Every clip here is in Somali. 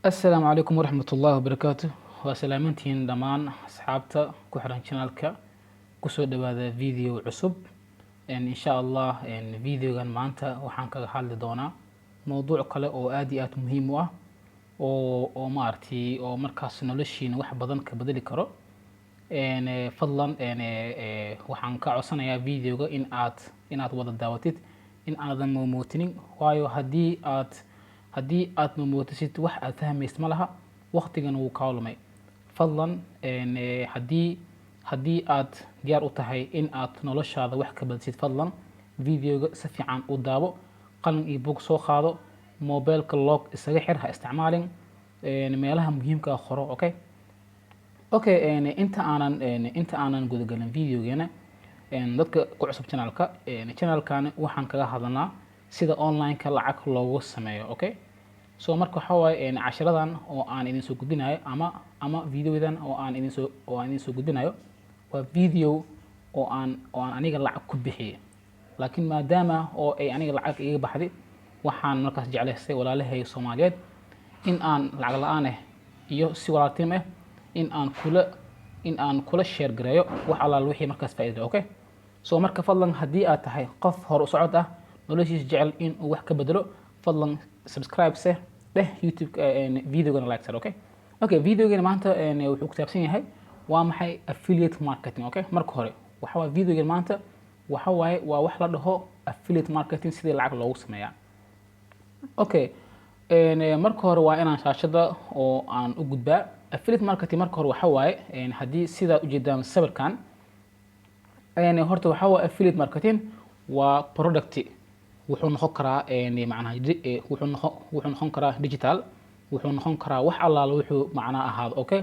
السلام عليكم ورحمة الله وبركاته وسلامتين دمان أصحابتا كحران شانالكا كسو دوادا فيديو عصب إن شاء الله إن فيديو كان مانتا وحان كاga hadli doona موضوع kale oo aad iyo aad muhiim u ah oo maartay oo markaas noloshiina wax badan ka bedeli karo fadlan waxaan ka codsanayaa videoga inaad wada daawatid in aadan mootinin waayo haddii aad mootisid wax aad fahmaysid ma laha waqtigan wuu kaa lumay fadlan haddii aad diyaar u tahay in aad noloshaada wax ka bedeshid fadlan videoga si fiican u daawo qalin iyo buug soo qaado mobilka lock isaga xir ha isticmaalin meelaha muhiimka ah qoro okay inta aanan gudagalin videogeena dadka ku cusub channelkan waxaan kaga hadalnaa sida online-ka lacag loogu sameeyo okay so marka waxa waaye cashiradan oo aan idin soo gudbinayo ama videodan oo aan idin soo gudbinayo waa video oo aan aniga lacag ku bixiyay laakiin maadaama oo ay aniga lacag iga baxday waxaan markaas jeclaystay walaalahay Soomaaliyeed in aan lacag la'aan iyo si walaaltinimo in aan kula share gareeyo wax alaal wixii markaas faa'iido okay so marka fadlan haddii aad tahay qof hor u socod ah noloshiisa jecel in uu wax ka bedelo fadlan subscribe dheh YouTube videogana like okay videogana maanta wuxuu ku saabsan yahay waa maxay affiliate marketing okay marka hore waxa waa videogana maanta waxa waaye waa wax la dhaho affiliate marketing sidii lacag loogu sameeyaa okay marka hore waa inaan shaashada oo aan u gudbaa affiliate marketing marka hore waxa waaye haddii sidaa ujeedaan sawirkan horta waxa waa affiliate marketing waa product wuxuu noqon karaa macnaha wuxuu noqon karaa digital wuxuu noqon karaa wax allaala wuxuu macnaha ahaado okay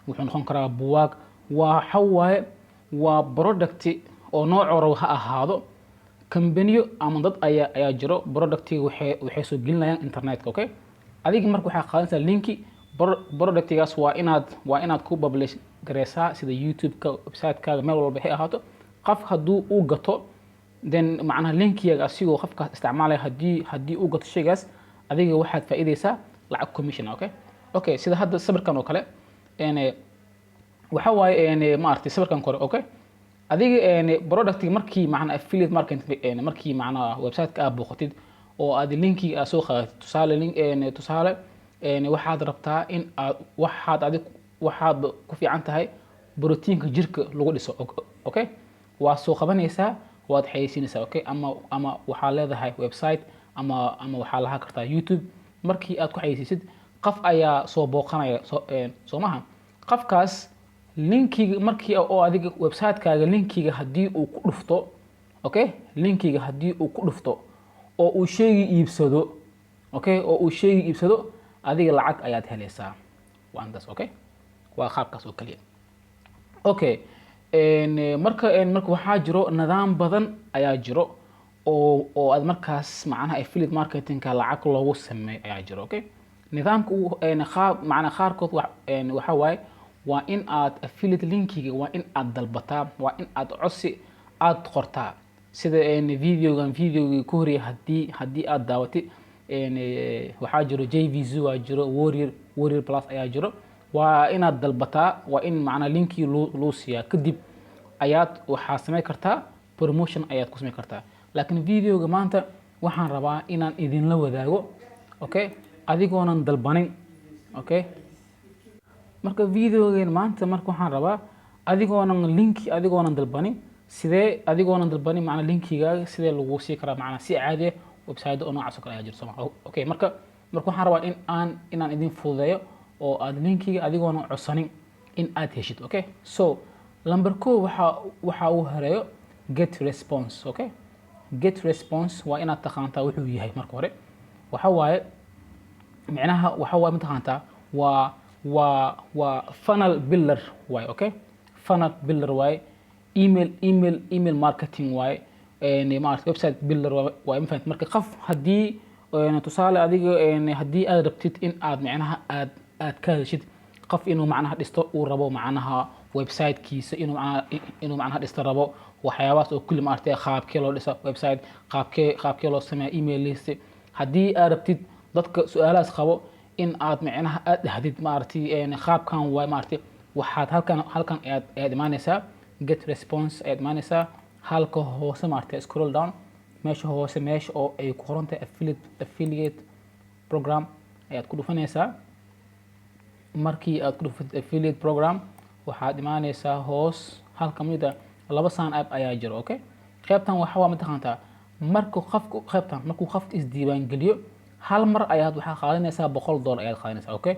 wuxuu noqon karaa buwaag waxa waaye waa product oo nooc walba ha ahaado company ama dad ayaa jiro productiga waxay soo gelinayaan internetka okay adiga marka waxa qaadanaysaa linki productigaas waa inaad ku publish gareysaa sida YouTube-ka website-kaaga meel walba hay ahaato qof hadduu uu gato then macnaha linkiga asigoo qofkaas isticmaalaya haddii uu gato shaygaas adiga waxaad faa'iideysaa lacag commission okay sida hadda sawirkan oo kale waxa waaye maartay sawirkan kore okay adiga productiga markii macnaha affiliate marketing markii macnaha website-ka aad booqatid oo aad linkiga aad soo qaadatid tusaale waxaad rabtaa in aad waxaad ku fiican tahay borotiinka jirka lagu dhiso okay waa soo qabanaysaa waad xayeysiinaysaa okay ama waxaa leedahay website ama waxaa lahaa kartaa YouTube markii aad ku xayeysiisid qof ayaa soo booqanaya soo maaha qofkaas linkiga markii oo adiga website-kaaga linkiga haddii uu ku dhufto okay linkiga haddii uu ku dhufto oo uu shayga iibsado okay oo uu shayga iibsado adiga lacag ayaad helaysaa waa antaas okay waa qaabkaas oo kaliya okay marka waxaa jiro nidaam badan ayaa jiro oo aad markaas macnaha affiliate marketing-ka lacag loogu sameeyo ayaa jiro okay nidaamka macnaha qaarkood waxa waaye waa in aad affiliate linkiga waa in aad dalbataa waa in aad codsi aad qortaa sida videogii ku horreeyay haddii aad daawatid waxaa jiro JVZ waa jiro warrior plus ayaa jiro waa inaad dalbataa waa in macnaha linkii loo siiyaa kadib ayaad waxaa sameyn kartaa promotion ayaad ku sameyn kartaa laakiin videoga maanta waxaan rabaa inaan idinla wadaago okay adigoonan dalbanin okay marka videoga maanta marka waxaan rabaa adigoonan dalbanin sidee adigoonan dalbanin macnaha linkigaaga sidee lagu sii karaa macnaha si caadi ah website oo noocaas oo kale ayaa jirto okay marka waxaan rabaa inaan idin fududeeyo oo aad linkiga adigoona codsanin in aad heshid okay so number 2 waxa uu horeeyo get response okay get response waa inaad taqaantaa wuxuu yahay marka hore waxa waaye macnaha waxa waa mataqaantaa waa funnel builder waaye okay funnel builder waaye email marketing waaye maartay website builder waaye ma fahanti marka qof haddii tusaale adiga haddii aad rabtid in aad macnaha aad ka heshid qof inuu macnaha dhisto uu rabo macnaha website-kiisa inuu macnaha dhisto rabo waxyaabahaas oo kulli maartay qaabkee loo dhiso website qaabkee loo sameeyo email list haddii aad rabtid dadka su'aalahaas qabo in aad micnaha aad dhahdid maaragtay qaabkan waay maaragtay waxaad halkan ayaad imaanaysaa get response ayaad imaanaysaa halka hoose maaragtay scroll down meesha hoose meesha oo ay ku qoran tahay affiliate program ayaad ku dhufanaysaa markii aad ku dhufatid affiliate program waxaad imaanaysaa hoos halka mid ah laba sign up ayaa jiro okay qaybtan waxa waa mataqaantaa markuu qofka isdiiwaan geliyo hal mar ayaad waxaa qaadanaysaa $100 ayaad qaadanaysaa okay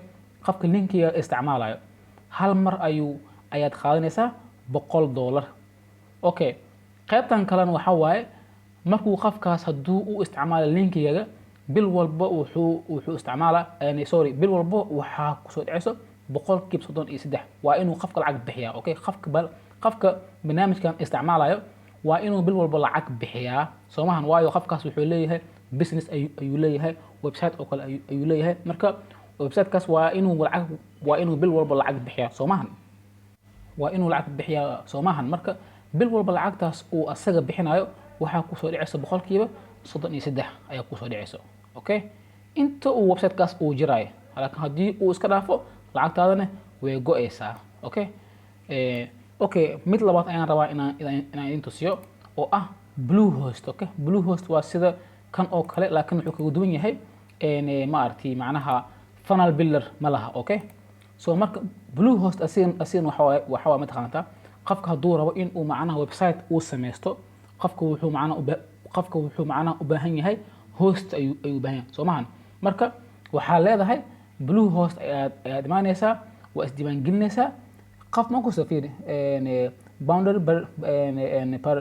qofka linkiga isticmaalayo hal mar ayaad qaadanaysaa $100 okay qaybtan kalena waxa waaye markuu qofkaas hadduu u isticmaalo linkigaga bil walba wuxuu isticmaalaa bil walba waxaa kusoo dhacayso 33% waa inuu qofka lacag bixiyaa okay qofka barnaamijkan isticmaalayo waa inuu bil walba lacag bixiyaa soomahan waayo qofkaas wuxuu leeyahay business ayuu leeyahay website oo kale ayuu leeyahay marka websitekaas waa inuu bil walba lacag bixiyaa soomahan marka bil walba lacagtaas uu asaga bixinayo waxaa kusoo dhacaysa 33% ayaa kusoo dhacaysa okay inta uu websitekaas uu jiraayo laakiin haddii uu iska dhaafo lacagtaadana way go'aysaa okay mid labaad ayaan rabaa inaan idin tusiyo oo ah Bluehost okay Bluehost waa sida kan oo kale laakiin wuxuu kaga duwan yahay maaragtay macnaha funnel builder ma laha okay so marka Bluehost asiin waxa waa mataqaantaa qofka hadduu rabo in uu macnaha website uu sameysto qofka wuxuu macnaha u baahan yahay host ayuu u baahan yahay soomahan marka waxaa leedahay Bluehost ayaad imaanaysaa waa isdiiwaan gelinaysaa qof ma ku safiri boundary per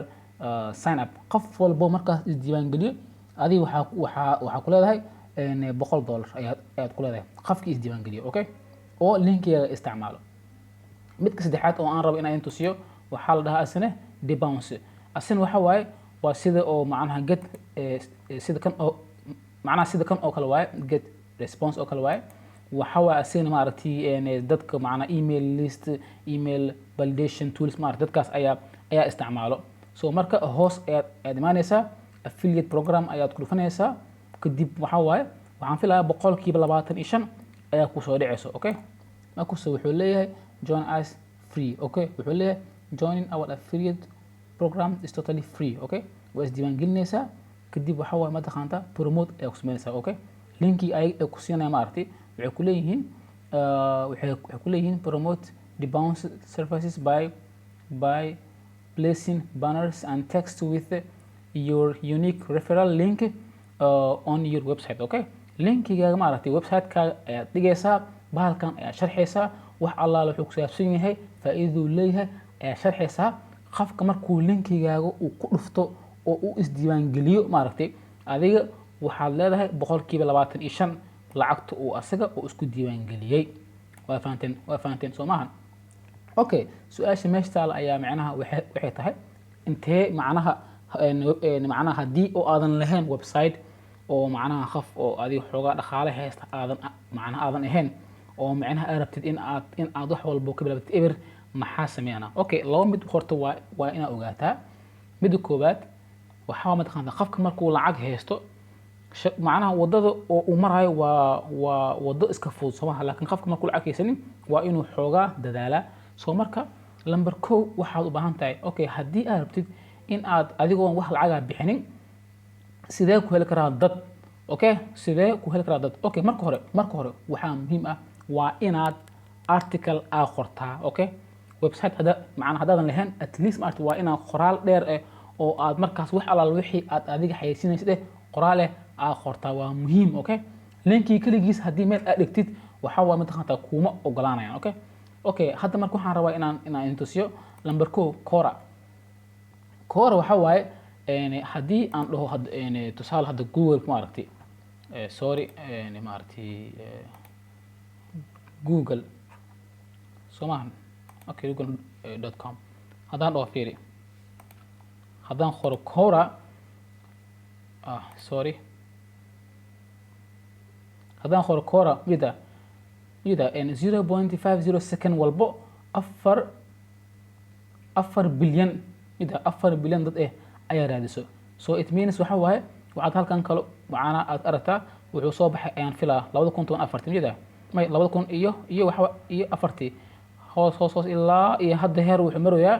sign up qof walbo markaas isdiiwaan geliyo adiga waxaa ku leedahay $100 ayaad ku leedahay qofkii isdiiwaan geliyo okay oo linkiga isticmaalo midka saddexaad oo aan rabo inaan tusiyo waxaa la dhahaa asna debounce asna waxa waaye waa sida oo macnaha get sida kan oo kale waaye get response oo kale waaye waxa waa asna maaragtay dadka macnaha email list email validation tools maaragtay dadkaas ayaa isticmaalo so marka hoos ayaad imaanaysaa affiliate program ayaad ku dhufanaysaa kadib waxa waaye waxaan filayaa 25% ayaa ku soo dhacayso okay markaas wuxuu leeyahay join us free okay wuxuu leeyahay joining our affiliate program is totally free okay waa isdiiwaan gelinaysaa kadib waxa waaye mataqaantaa promote ayaa ku sameynaysaa okay linki ay ku siinayaan maaragtay waxay ku leeyihiin promote the bounce services by placing banners and text with your unique referral link on your website okay linkigaaga maaragtay website-kaaga ayaad dhigaysaa bahalkan ayaad sharxaysaa wax allaala wuxuu ku saabsan yahay faa'iiduu leeyahay ayaad sharxaysaa qofka markuu linkigaaga uu ku dhufto oo uu isdiiwaan geliyo maaragtay adiga waxaad leedahay 25% lacagta uu asaga oo isku diiwaan geliyay waa fahanteen soomahan okay su'aasha meesha taala ayaa macnaha waxay tahay intee macnaha haddii oo aadan lahayn website oo macnaha qof oo adiga xoogaa dhaqaale haysta aadan ahayn oo macnaha aad rabtid in aad wax walba ka bilaabatid eber maxaa sameeyana okay laba mid horta waa inaad ogaataa midda koowaad waxaa mataqaantaa qofka markuu lacag haysto macnaha wadada oo uu marayo waa wado iska fudud somaha laakiin qofka markuu lacag haysanin waa inuu xoogaa dadaalaa soo marka lambar 1 waxaad u baahan tahay okay haddii aad rabtid in aad adigoon wax lacaga bixinin sidee ku heli karaa dad okay okay marka hore waxaa muhiim ah waa inaad article aad qortaa okay website haddaadan lahayn at least maaragtay waa inaad qoraal dheer oo aad markaas wax allaal wixii aad adiga xayeysiinaysid qoraal aad qortaa waa muhiim okay linkii kaligiis haddii meel aad dhigtid waxa waa mataqaantaa kuma ogolaanayaan okay hadda marka waxaan rabaa inaan idin tusiyo number 2 Quora waxa waaye haddii aan dhaho tusaale hadda Google maaragtay Google somahan okay google.com haddaan dhaho fiiri haddaan qoro Quora haddaan qoro Quora ida 0.50 second walbo 4 bilyan ida 4 bilyan dad ayaa raadiso so it means waxa waaye waxaad halkan kale macana aad aragtaa wuxuu soo baxay ayaan filaa 2014 miyada may 2000 iyo waxa iyo afartii hoos ilaa iyo hadda heer wuxuu marayaa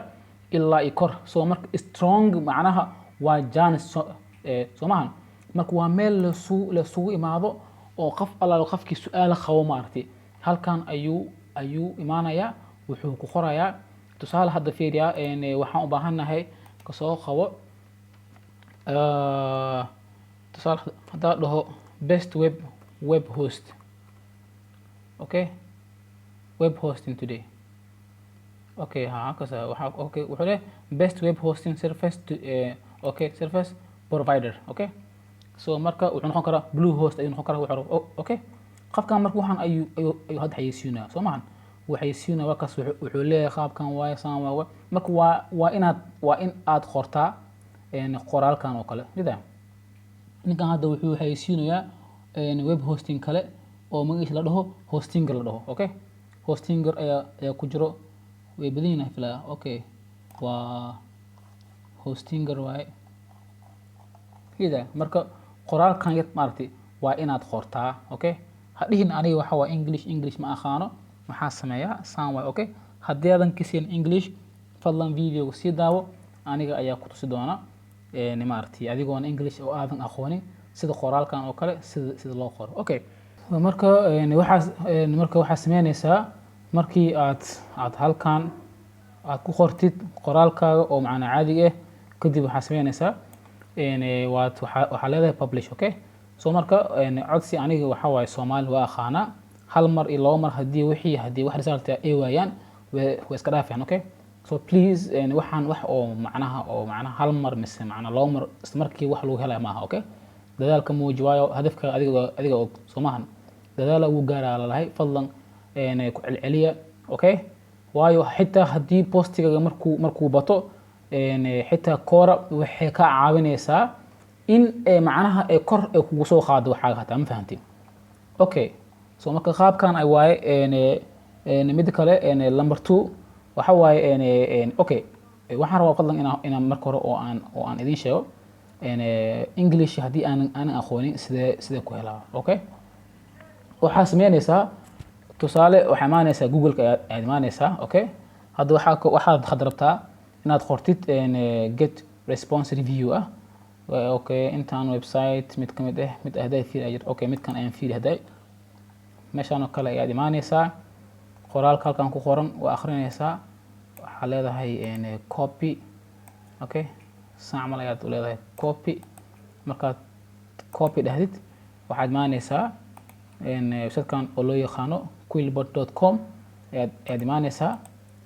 ilaa iyo kor soo marka strong macnaha waa jaanis soomahan marka waa meel la sugu imaado oo qof alla qofkii su'aal qabo maartay halkan ayuu imaanaya wuxuu ku qorayaa tusaale hadda fiiriya waxaan u baahanahay ka soo qabo tusaale hadda dhaho best web host okay web hosting today okay kasa waxa okay wuxuu leeyahay best web hosting service to okay service provider okay so marka wuxuu noqon karaa Bluehost ayuu noqon karaa wuxuu okay qofkan marka waxaan ayuu hadda xayeysiinaa soo maahan waxaysiina waa kaas wuxuu leeyahay qaabkan waay saan waa marka waa in aad qortaa qoraalkan oo kale nidaam ninkan hadda wuxuu xayeysiinayaa web hosting kale oo magaciisa la dhaho hostinger la dhaho okay hostinger ayaa ku jiro way badan yihiin filaa okay waa hostinger waay nidaam marka qoraalkan yad maartay waa inaad qortaa okay hadhihin aniga waxa waa English ma aqaano maxaa sameeyaa saan way okay haddii aadan kisin English fadlan video si daawo aniga ayaa ku tusi doona maartay adigoon English oo aadan aqoonin sida qoraalkan oo kale sida loo qoro okay marka waxaa sameynaysaa markii aad halkan aad ku qortid qoraalkaaga oo macna caadi ah kadib waxaa sameynaysaa waxaa leedahay publish okay soo marka codsi aniga waxa waaye Soomaali waa aqaana hal mar iyo laba mar hadii wax result ay waayaan way iska dhaafayaan okay so please waxaan wax oo macnaha hal mar mise macna laba mar markii wax lagu helay maaha okay dadaalka muuji waayo hadafka adiga og Soomahan dadaal uu gaaraa lahay fadlan ku celceliya okay waayo xitaa hadii postiga markuu bato xitaa koora waxay ka caawinaysaa in macnaha kor kugu soo qaado waxa hata ma fahantiin okay so marka qaabkan ay waaye mid kale number 2 waxa waaye okay waxaan rabaa fadlan inaan marka hore oo aan idin sheego English hadii aan aqoonin sida ku helaa okay waxa sameynaysaa tusaale waxa imaanaysaa Google-ka aad imaanaysaa okay hadda waxaad khadrabtaa inaad qortid get response review okay intaan website mid kamid mid ahday fiir okay midkan ayaan fiir ahday meeshaan oo kale ayaad imaanaysaa qoraalka halkan ku qoran waa akhrinaysaa waxa leedahay copy okay saamal ayaad u leedahay copy markaad copy dhahdid waxaad imaanaysaa website-kan oo loo yaqaano quillbot.com ayaad imaanaysaa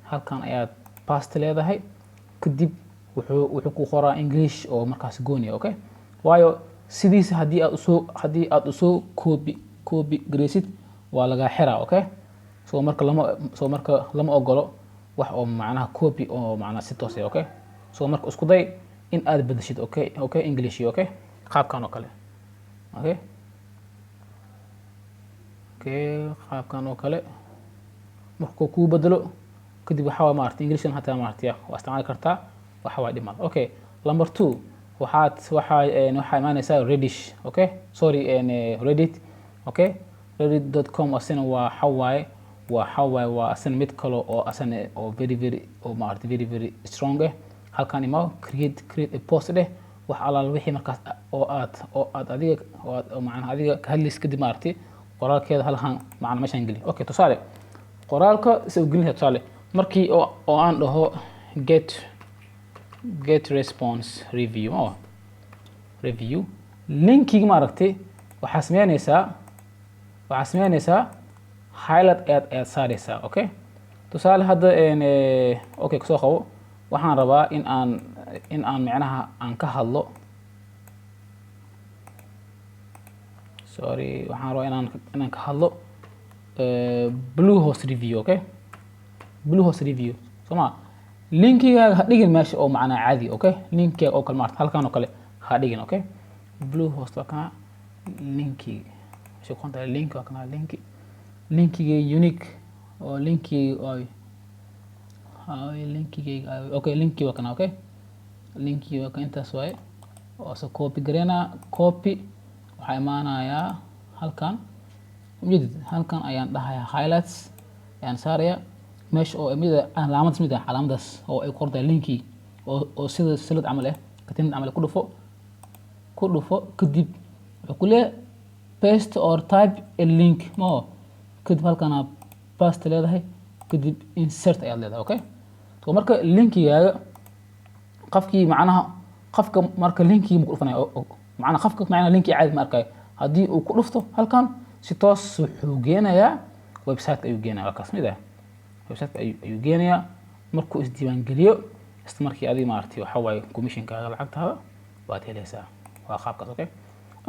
halkan ayaad paste leedahay kadib wuxuu ku qoraa English oo markaas gooni okay waayo sidiisa hadii aad usoo copy gareesid waa laga xiraa okay soo marka lama ogolo wax oo macnaha copy oo macnaha si toos ah okay soo marka isku day in aad bedeshid okay English okay qaabkan oo kale okay qaabkan oo kale marka ku bedelo kadib waxa waa maartay Englishan hataa maartay waa isticmaali kartaa waxa waa dhimal okay number 2 waxa imaanaysaa Reddish okay sorry Reddit okay reddit.com asana waa asan mid kale oo asan oo very oo maartay very strong halkan ima create a post wax alaal wixii markaas oo aad adiga ka hadlis kadib maartay qoraalkeeda halkan macna meeshan geli okay tusaale qoraalka soo gelinta tusaale markii oo aan dhaho get response review linkiga maartay waxaa sameynaysaa highlight aad saaraysaa okay tusaale hadda okay soo qabo waxaan rabaa in aan macnaha aan ka hadlo sorry waxaan rabaa inaan ka hadlo Bluehost review okay Bluehost review soma linkiga ha dhigin meesha oo macna caadi okay linkiga oo kale maarta halkan oo kale ha dhigin okay Bluehost waa kana linkiga soo konta link waa kana linkiga unique oo linkiga okay linkiga waa kana okay linkiga waa intaas waaye oo soo copy gareynaa copy waxaa imaanayaa halkan ujeedid halkan ayaan dhahayaa highlights ayaan saaraya meesha oo mid calaamadaas oo ay qortay linki oo sida silad camal ah katinad camal ku dhufo kadib wuxuu ku leeyahay paste or type a link kadib halkan paste leedahay kadib insert ayaad leedahay okay so marka linkigaaga qofkii qofka marka linkii ku dhufanaya qofka linkii caadi ma arkay haddii uu ku dhufto halkan si toos wuxuu geenayaa website ayuu geenayaa waa kaas mid ah website ayuu geenayaa markuu isdiiwaan geliyo isla markii adiga maartay waxa waaye commissionkaaga lacagtaada waad helaysaa waa qaabkaas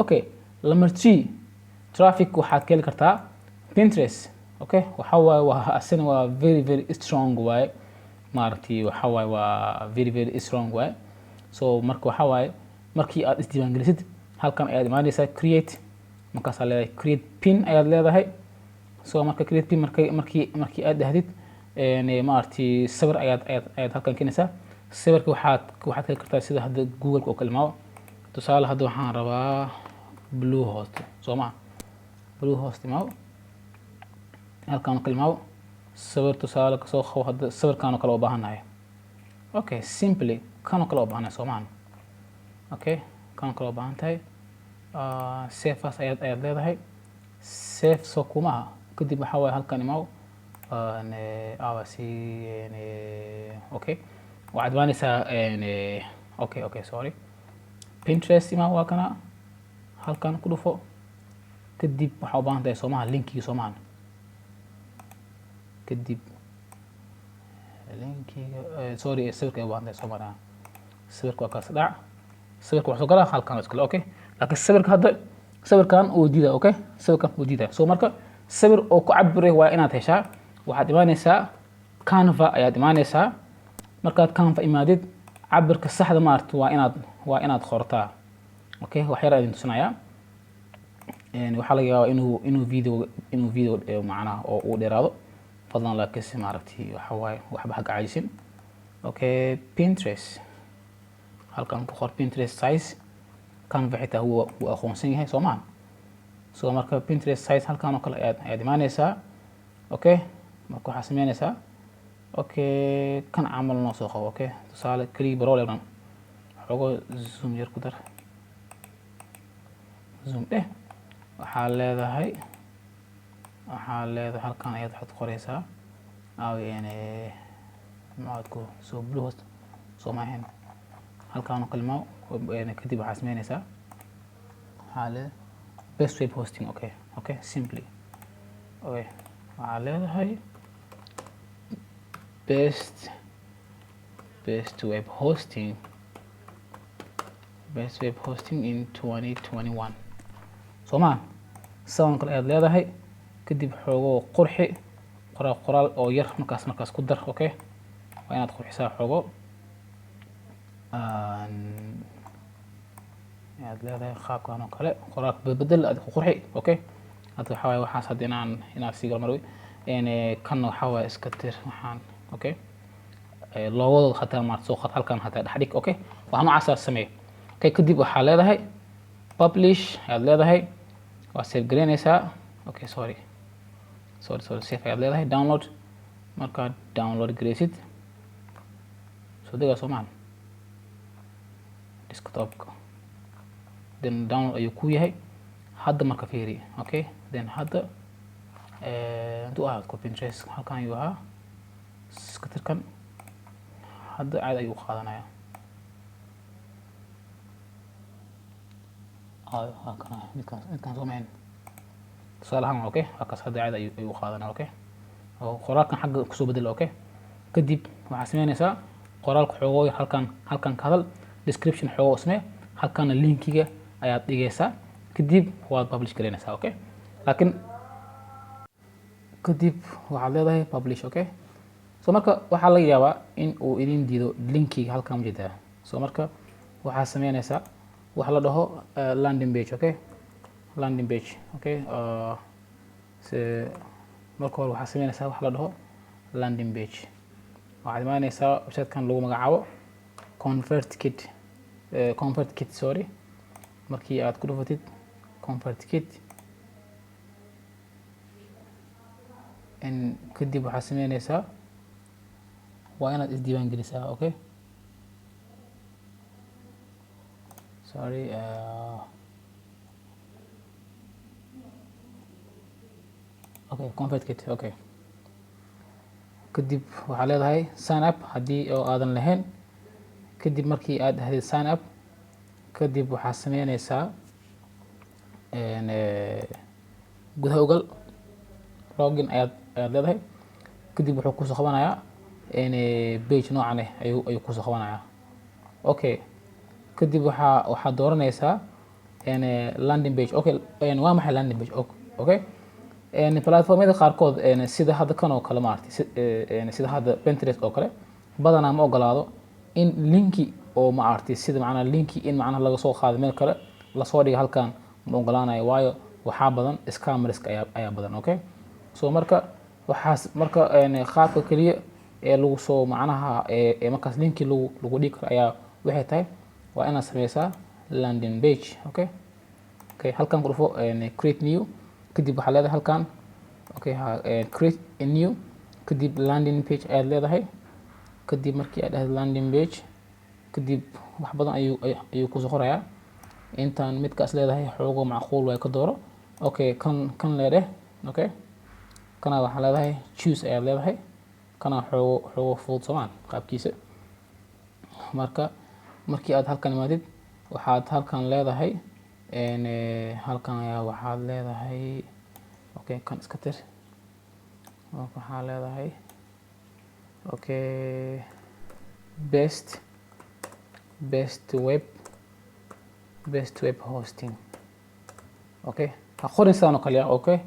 okay number 3 traffic waxaad ka heli kartaa Pinterest okay waxa waaye waa asina waa very strong waaye maartay waxa waaye waa very strong waaye so marka waxa waaye markii aad isdiiwaan gelisid halkan ayaad imaanaysaa create markaas aad leedahay create pin ayaad leedahay so marka create pin markii aad dhahdid maartay sawir ayaad halkan keenaysaa sawirka waxaad ka heli kartaa sida hadda Google oo kalmaado tusaale hadda waxaan rabaa Bluehost Bluehost halkan kalmaado sawir tusaale ka soo qaw hadda sawirkan kale oo baahanahay okay simply kan kale oo baahanahay Soomaan okay kan kale oo baahantahay save as ayaad leedahay save soo kumaha kadib waxa waaye halkan imaw okay waxaad baanaysaa okay sorry Pinterest imaw waa kana halkan ku dhufo kadib waxa u baahan tahay Soomaha linkiga Soomaan kadib linkiga sorry sawirka u baahan tahay Soomaaliya sawirka waa kaas dhac sawirka wax soo gala halkan iskale okay laakiin sawirkan uu diidaa okay sawirkan uu diidaa soo marka sawir oo ku cabiray waa inaad heshaa waxaad imaanaysaa Canva ayaad imaanaysaa markaad Canva imaadid cabirka saxda maartay waa inaad qortaa okay wax yar idin tusinaya waxa laga yaabaa inuu video macnaha oo uu dheeraado fadlan laakiin si maartay waxa waaye waxba ha gacaysin okay Pinterest halkan ku qor Pinterest size Canva xitaa uu aqoonsan yahay Soomaan so marka Pinterest size halkan oo kale ayaad imaanaysaa okay marka waxaad sameynaysaa okay kan camal noo soo qabo okay tusaale kaliya barooleedan xogo zoom yar ku dar zoom waxaa leedahay halkan ayaad waxaad qoraysaa maadku soo Bluehost soo maahan halkan oo kalma kadib waxaad sameynaysaa best web hosting okay simply okay waxaa leedahay best web hosting in 2021 Soomaa sawan kale aad leedahay kadib xogo qurxi qoraal oo yar markaas ku dar okay waa inaad qurxisaa xogo aad leedahay qaabkan oo kale qoraal bedel aad ku qurxi okay hadda waxa waaye waxaas hadda inaad sii galmaro kan waxa waaye iska tir waxaan okay loogooda hataa maad soo qad halkan hataa dhaxdhig okay waxaan noocaas sameey okay kadib waxaa leedahay publish aad leedahay waa save gareynaysaa okay sorry save aad leedahay download markaad download gareysid soo dega Soomaan desktopka then download ayuu ku yahay hadda marka fiiri okay then hadda intuu ahaad ku Pinterest halkan ayuu ahaa iska tirkan hadda caad ayuu qaadanaya halkan midkan Soomaan tusaalahan okay halkaas hadda caad ayuu qaadanaya okay oo qoraalkan xagga ku soo bedel okay kadib waxaad sameynaysaa qoraalka xogo halkan ka hadal description xogo samee halkan linkiga ayaad dhigaysaa kadib waad publish gareynaysaa okay laakiin kadib waxaad leedahay publish okay so marka waxaa laga yaabaa in uu idin diido linkiga halkan ujeedaa so marka waxaad sameynaysaa wax la dhaho landing page okay marka hore waxaad sameynaysaa wax la dhaho landing page waxaad imaanaysaa website-kan lagu magacaabo ConvertKit convert kit, sorry, markii aad ku dhufatid convert kit kadib waxaad sameynaysaa waa inaad isdiiwaan gelisaa. Okay, sorry, okay, convert kit. Okay, kadib waxaa leedahay sign up haddii oo aadan lahayn. kadib markii aad ahdid sign up kadib waxaad sameynaysaa gudaha ogal login ayaad leedahay. kadib wuxuu kusoo qabanayaa page noocan ah ayuu kusoo qabanayaa. Okay, kadib waxaad dooranaysaa landing page. Okay, waa maxay landing page? Okay, platformyada qaarkood sida hadda kan oo kale maartay sida hadda Pinterest oo kale badanaa ma ogolaado in linki oo maartay sida macnaha linki in macnaha laga soo qaado meel kale la soo dhigo halkan ma ogolaanayo, waayo waxaa badan scammers ayaa badan. Okay, so marka waxaas marka qaabka kaliya ee lagu soo macnaha markaas linki lagu dhigi karo ayaa waxay tahay waa inaad sameysaa landing page. Okay, halkan ku dhufo create new kadib waxaa leedahay halkan create a new kadib landing page ayaad leedahay. kadib markii aad dhahdo landing page kadib wax badan ayuu kusoo qorayaa. intaan midkaas leedahay xoogo macquul way ka dooro. Okay, kan leedahay. Okay, kana waxaa leedahay choose ayaad leedahay. kana xoogo fudud samaan qaabkiisa. marka markii aad halkan imaadid waxaad halkan leedahay halkan ayaa waxaad leedahay okay kan iska tir. waxaa leedahay okay best web hosting. Okay, ha qorin sidaan oo kale ah. Okay,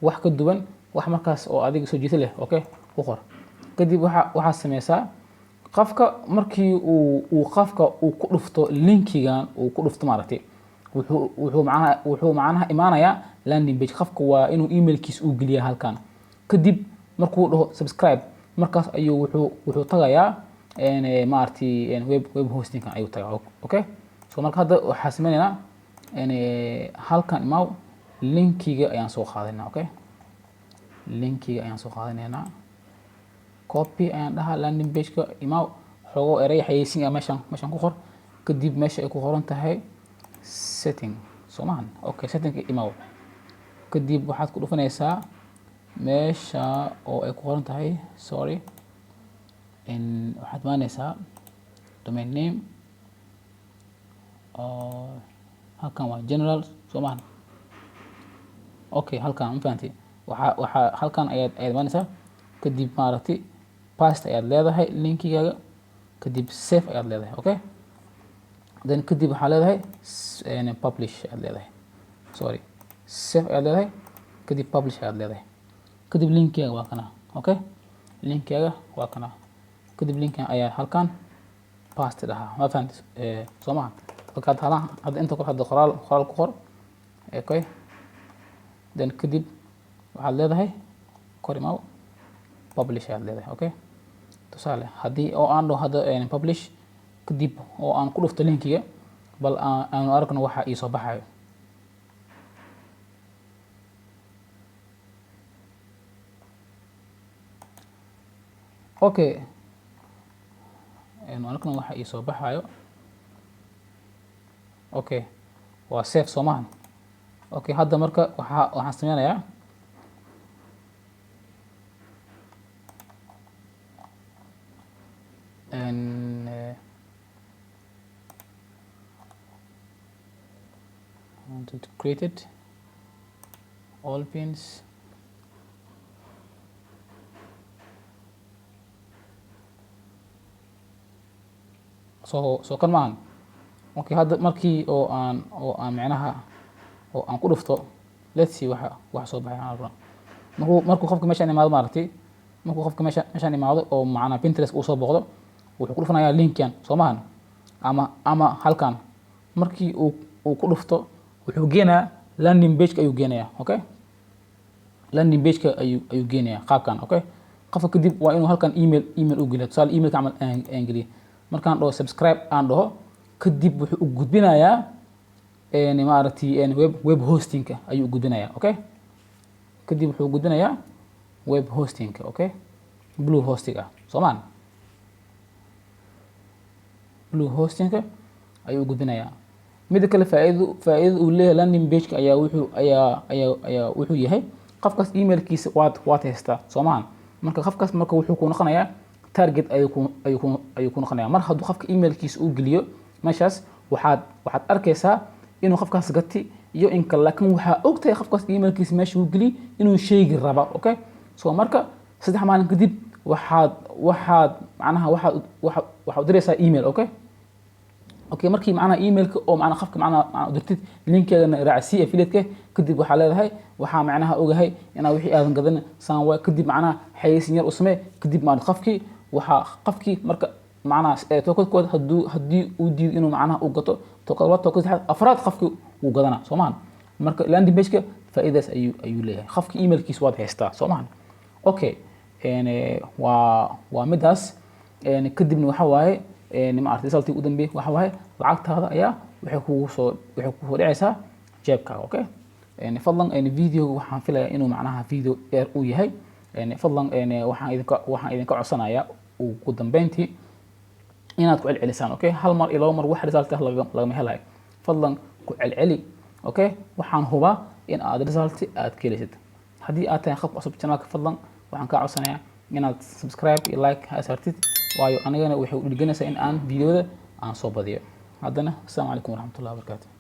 wax ka duwan wax markaas oo adiga soo jiita leh. Okay, u qor. kadib waxaa sameysaa qofka markii uu ku dhufto linkigan uu ku dhufto maaragtay wuxuu macnaha imaanayaa landing page. qofka waa inuu emailkiisa uu geliyaa halkan. kadib markuu dhaho subscribe markaas ayuu wuxuu tagayaa maaragtay web hosting kan ayuu tagaa. Okay, so marka hadda waxaa sameynaynaa halkan imaaw linkiga ayaan soo qaadanaynaa. Okay, linkiga ayaan soo qaadanaynaa. copy ayaan dhahaa landing page-ka imaaw xogo erey xayeysiin ah meeshan ku qor. kadib meesha ay ku qoran tahay setting Soomaan. Okay, setting imaaw kadib waxaad ku dhufanaysaa meesha oo ay ku qoran tahay sorry waxaad imaanaysaa domain name halkan waa general Soomaan. Okay, halkan ma fahanti waxaa halkan ayaad imaanaysaa. kadib maaragtay paste ayaad leedahay linkigaaga. kadib save ayaad leedahay. Okay, then kadib waxaa leedahay publish ayaad leedahay. sorry save ayaad leedahay. kadib publish ayaad leedahay. kadib linkigaaga waa kana. Okay, linkigaaga waa kana. kadib linkiga ayaa halkan paste dhahaa. ma fahanti Soomaan. halkaad hadda inta kor hadda qoraal ku qor. Okay, then kadib waxaad leedahay kor imaaw publish ayaad leedahay. Okay, tusaale haddii oo aan dhaho hadda publish kadib oo aan ku dhufto linkiga bal aan aragno waxa ii soo baxayo. Okay, aragno waxa ii soo baxayo. Okay, waa save Soomaan. Okay, hadda marka waxaan sameynayaa I wanted to create it all pins. so kan maahan. Okay, hadda markii oo aan macnaha oo aan ku dhufto let's see waxa soo baxay aan rabno. markuu qofka meeshaan imaado maaragtay markuu qofka meeshaan imaado oo macnaha Pinterest uu soo booqdo wuxuu ku dhufanayaa linkigan Soomaan ama halkan markii uu ku dhufto wuxuu geenayaa landing page-ka ayuu geenayaa. Okay, landing page-ka ayuu geenayaa qaabkan. Okay, qofka kadib waa inuu halkan email u geliyo. tusaale emailka camal aan geliyo markaan dhaho subscribe aan dhaho kadib wuxuu u gudbinayaa maaragtay web hostingka ayuu u gudbinayaa. Okay, kadib wuxuu gudbinayaa web hostingka. Okay, blue hosting Soomaan blue hostingka ayuu u gudbinayaa. mid kale faa'iido uu leeyahay landing page ayaa wuxuu yahay qofkaas emailkiisa waad haystaa Soomaan. marka qofkaas marka wuxuu ku noqonayaa target ayuu ku noqonayaa. mar hadduu qofka emailkiisa uu geliyo meeshaas waxaad arkaysaa inuu qofkaas gatay iyo in kale, laakiin waxaa ogtahay qofkaas emailkiisa meesha uu geliyo inuu sheegi rabo. Okay, so marka 3 maalin kadib waxaad macnaha waxaad diraysaa email. Okay, markii macnaha emailka oo macnaha qofka macnaha dirtid linkeedana raacsi affiliate-ka kadib waxaa leedahay waxaa macnaha ogahay inaa wixii aadan gadan saan waa kadib macnaha xayeysiin yar u samee kadib macnaha qofkii marka macnaha tokodkooda haddii uu diido inuu macnaha u gato tokod afraad qofkii uu gadana Soomaan. marka landing page-ka faa'iidaas ayuu leeyahay. qofka emailkiisa waad haystaa Soomaan. Okay, waa midaas kadibna waxa waaye maartay salti u dambe waxa waaye lacagtaada ayaa waxay kugu soo dhacaysaa jeebkaaga. Okay, fadlan video waxaan filayaa inuu macnaha video dheer uu yahay. fadlan waxaan idinka codsanayaa ugu dambeyntii inaad ku celcelisaan. Okay, hal mar iyo laba mar wax result lagama helayo. fadlan ku celceli. Okay, waxaan hubaa in aad result aad ka helisid. haddii aad tahay qof cusub channelka fadlan waxaan kaa codsanayaa inaad subscribe iyo like ha saartid, waayo anigana waxay u dhiganaysaa in aan videoda aan soo badiyo. haddana assalaamu calaykum waraxmatullahi wabarakaatuh.